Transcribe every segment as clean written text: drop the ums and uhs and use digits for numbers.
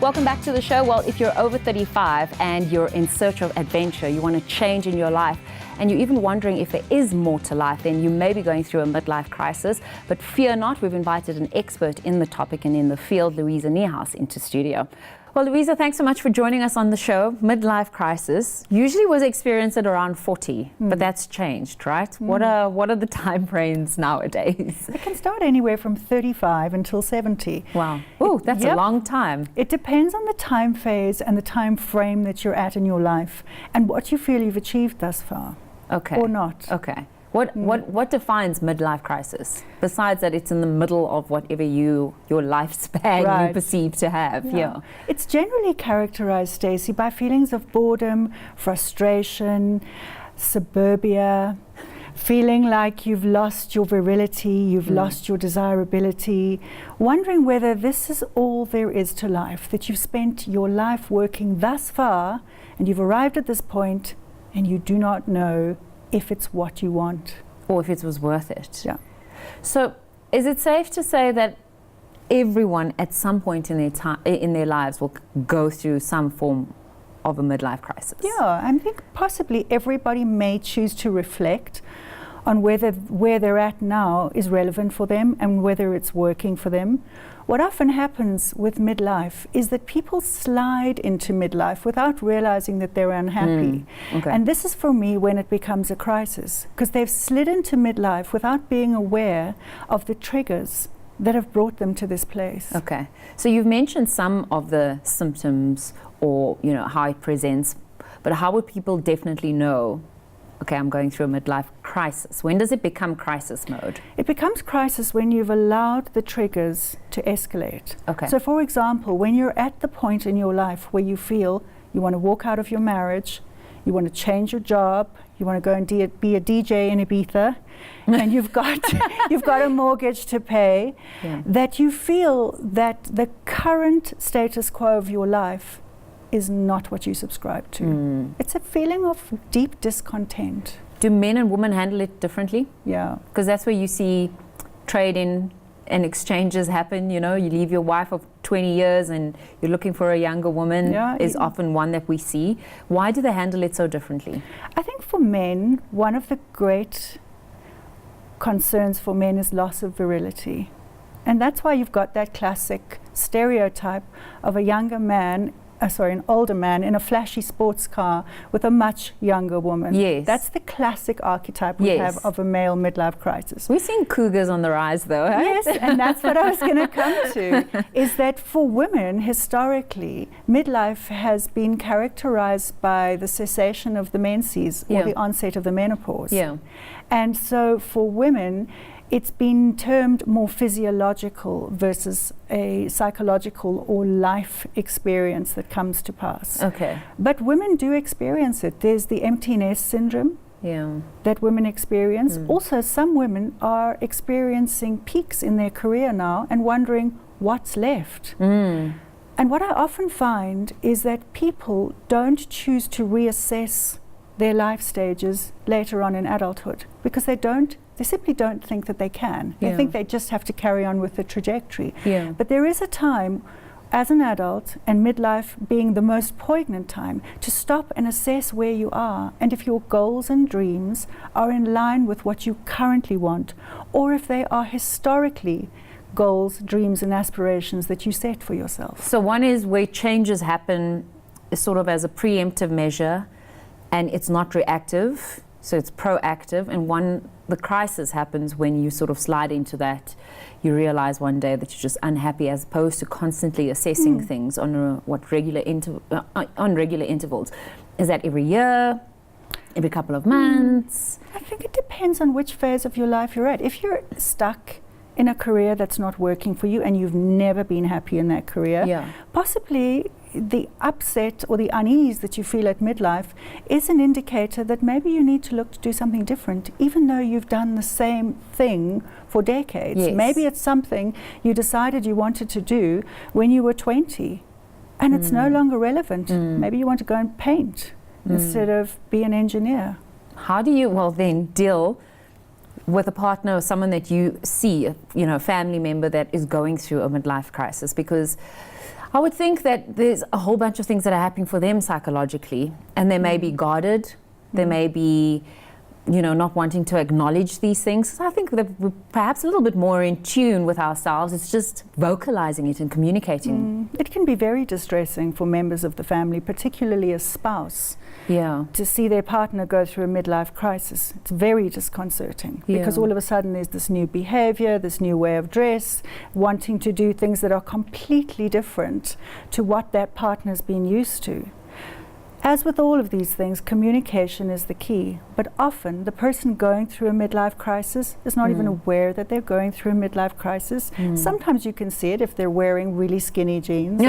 Welcome back to the show. Well, if you're over 35 and you're in search of adventure, you want to change in your life, and you're even wondering if there is more to life, then you may be going through a midlife crisis. But fear not, we've invited an expert in the topic and in the field, Louisa Niehaus, into studio. Well, Louisa, thanks so much for joining us on the show. Midlife crisis usually was experienced at around 40, but that's changed, right? What are the time frames nowadays? It can start anywhere from 35 until 70. Wow. Oh, that's a long time. It depends on the time phase and the time frame that you're at in your life and what you feel you've achieved thus far. Okay. Or not. Okay. What defines midlife crisis? Besides that it's in the middle of whatever your lifespan you perceive to have. Yeah. It's generally characterized, Stacey, by feelings of boredom, frustration, suburbia, feeling like you've lost your virility, you've lost your desirability, wondering whether this is all there is to life, that you've spent your life working thus far and you've arrived at this point and you do not know if it's what you want. Or if it was worth it. Yeah. So is it safe to say that everyone at some point in their lives will go through some form of a midlife crisis? Yeah, I think possibly everybody may choose to reflect on whether where they're at now is relevant for them and whether it's working for them. What often happens with midlife is that people slide into midlife without realizing that they're unhappy. And this is for me when it becomes a crisis, because they've slid into midlife without being aware of the triggers that have brought them to this place. Okay, so you've mentioned some of the symptoms or how it presents, but how would people definitely know, okay, I'm going through a midlife crisis? When does it become crisis mode? It becomes crisis when you've allowed the triggers to escalate. Okay. So for example, when you're at the point in your life where you feel you want to walk out of your marriage, you want to change your job, you want to go and be a DJ in Ibiza, and you've got a mortgage to pay, that you feel that the current status quo of your life is not what you subscribe to. It's a feeling of deep discontent. Do men and women handle it differently? Yeah. Because that's where you see trade-in and exchanges happen. You leave your wife of 20 years and you're looking for a younger woman is often one that we see. Why do they handle it so differently? I think for men, one of the great concerns for men is loss of virility. And that's why you've got that classic stereotype of a younger man, an older man in a flashy sports car with a much younger woman. Yes. That's the classic archetype we have of a male midlife crisis. We're seeing cougars on the rise though, right? Yes, and that's what I was going to come to, is that for women, historically, midlife has been characterized by the cessation of the menses or the onset of the menopause. Yeah. And so for women, it's been termed more physiological versus a psychological or life experience that comes to pass. Okay. But women do experience it. There's the empty nest syndrome that women experience. Also, some women are experiencing peaks in their career now and wondering what's left. And what I often find is that people don't choose to reassess their life stages later on in adulthood because they simply don't think that they can. They think they just have to carry on with the trajectory. But there is a time as an adult, and midlife being the most poignant time, to stop and assess where you are and if your goals and dreams are in line with what you currently want, or if they are historically goals, dreams and aspirations that you set for yourself. So one is where changes happen sort of as a preemptive measure and it's not reactive, so it's proactive, and the crisis happens when you sort of slide into that. You realize one day that you're just unhappy, as opposed to constantly assessing things on regular intervals. Is that every year, every couple of months? I think it depends on which phase of your life you're at. If you're stuck in a career that's not working for you and you've never been happy in that career, possibly the upset or the unease that you feel at midlife is an indicator that maybe you need to look to do something different, even though you've done the same thing for decades. Maybe it's something you decided you wanted to do when you were 20 and it's no longer relevant. Maybe you want to go and paint instead of be an engineer. How do you then deal with a partner or someone that you see, a family member that is going through a midlife crisis? Because I would think that there's a whole bunch of things that are happening for them psychologically, and they may be guarded, they may be, not wanting to acknowledge these things. So I think that we're perhaps a little bit more in tune with ourselves. It's just vocalizing it and communicating. It can be very distressing for members of the family, particularly a spouse, to see their partner go through a midlife crisis. It's very disconcerting because all of a sudden there's this new behavior, this new way of dress, wanting to do things that are completely different to what that partner's been used to. As with all of these things, communication is the key, but often the person going through a midlife crisis is not even aware that they're going through a midlife crisis. Sometimes you can see it if they're wearing really skinny jeans.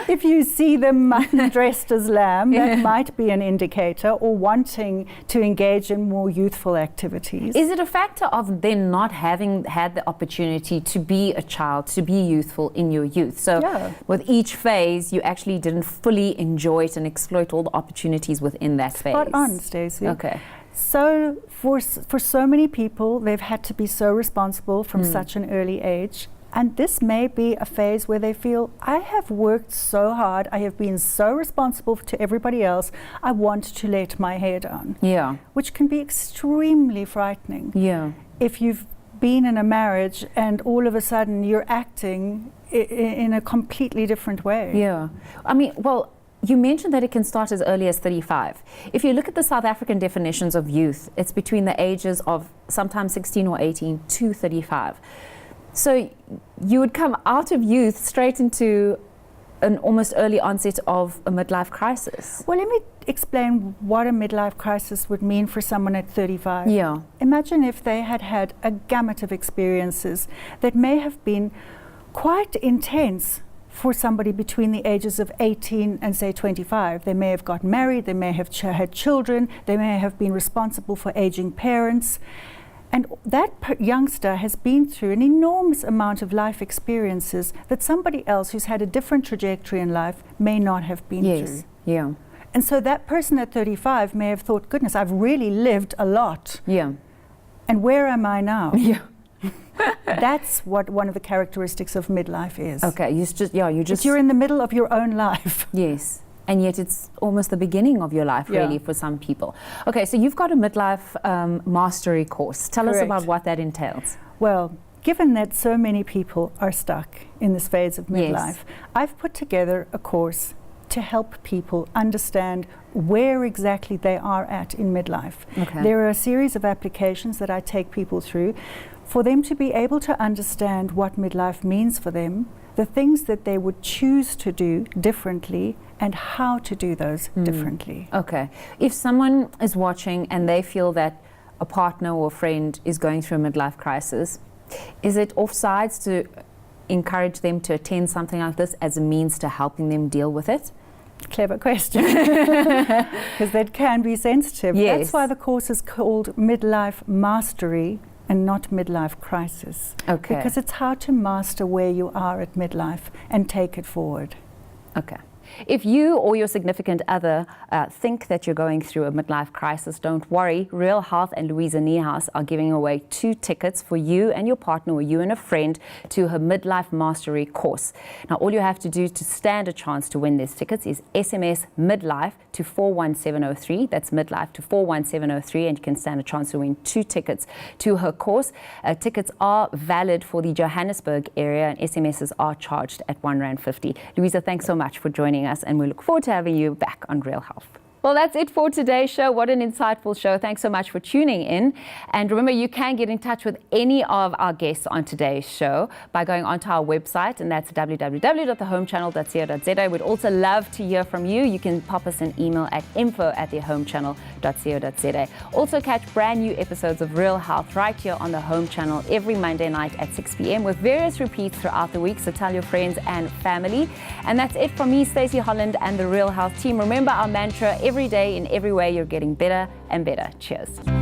If you see them mutton dressed as lamb, that might be an indicator, or wanting to engage in more youthful activities. Is it a factor of them not having had the opportunity to be a child, to be youthful in your youth? So with each phase, you actually didn't fully enjoy it and exploit all the opportunities within that phase. Spot on, Stacey. Okay. So for so many people, they've had to be so responsible from such an early age. And this may be a phase where they feel, I have worked so hard, I have been so responsible to everybody else, I want to let my hair down. Yeah. Which can be extremely frightening. Yeah. If you've been in a marriage and all of a sudden you're acting in a completely different way. Yeah. I mean, well, you mentioned that it can start as early as 35. If you look at the South African definitions of youth, it's between the ages of sometimes 16 or 18 to 35. So you would come out of youth straight into an almost early onset of a midlife crisis. Well, let me explain what a midlife crisis would mean for someone at 35. Yeah. Imagine if they had had a gamut of experiences that may have been quite intense for somebody between the ages of 18 and say 25. They may have got married, they may have had children, they may have been responsible for aging parents. And that youngster has been through an enormous amount of life experiences that somebody else who's had a different trajectory in life may not have been through. Yeah. And so that person at 35 may have thought, goodness, I've really lived a lot. Yeah. And where am I now? Yeah. That's what one of the characteristics of midlife is. Okay, you're in the middle of your own life. Yes. And yet it's almost the beginning of your life, really, for some people. Okay, so you've got a midlife mastery course. Tell us about what that entails. Well, given that so many people are stuck in this phase of midlife, I've put together a course to help people understand where exactly they are at in midlife. Okay. There are a series of applications that I take people through for them to be able to understand what midlife means for them, the things that they would choose to do differently, and how to do those differently. Okay. If someone is watching and they feel that a partner or a friend is going through a midlife crisis, is it offsides to encourage them to attend something like this as a means to helping them deal with it? Clever question, because that can be sensitive. Yes. That's why the course is called Midlife Mastery and not Midlife Crisis. Okay. Because it's how to master where you are at midlife and take it forward. Okay. If you or your significant other think that you're going through a midlife crisis, don't worry. Real Health and Louisa Niehaus are giving away 2 tickets for you and your partner, or you and a friend, to her Midlife Mastery course. Now, all you have to do to stand a chance to win these tickets is SMS Midlife to 41703. That's Midlife to 41703, and you can stand a chance to win 2 tickets to her course. Tickets are valid for the Johannesburg area, and SMSs are charged at R1.50. Louisa, thanks so much for joining us, and we look forward to having you back on Real Health. Well, that's it for today's show. What an insightful show. Thanks so much for tuning in. And remember, you can get in touch with any of our guests on today's show by going onto our website, and that's www.thehomechannel.co.za. We'd also love to hear from you. You can pop us an email at info@thehomechannel.co.za. Also catch brand new episodes of Real Health right here on the Home Channel every Monday night at 6 p.m. with various repeats throughout the week. So tell your friends and family. And that's it from me, Stacey Holland, and the Real Health team. Remember our mantra: every day, in every way, you're getting better and better. Cheers.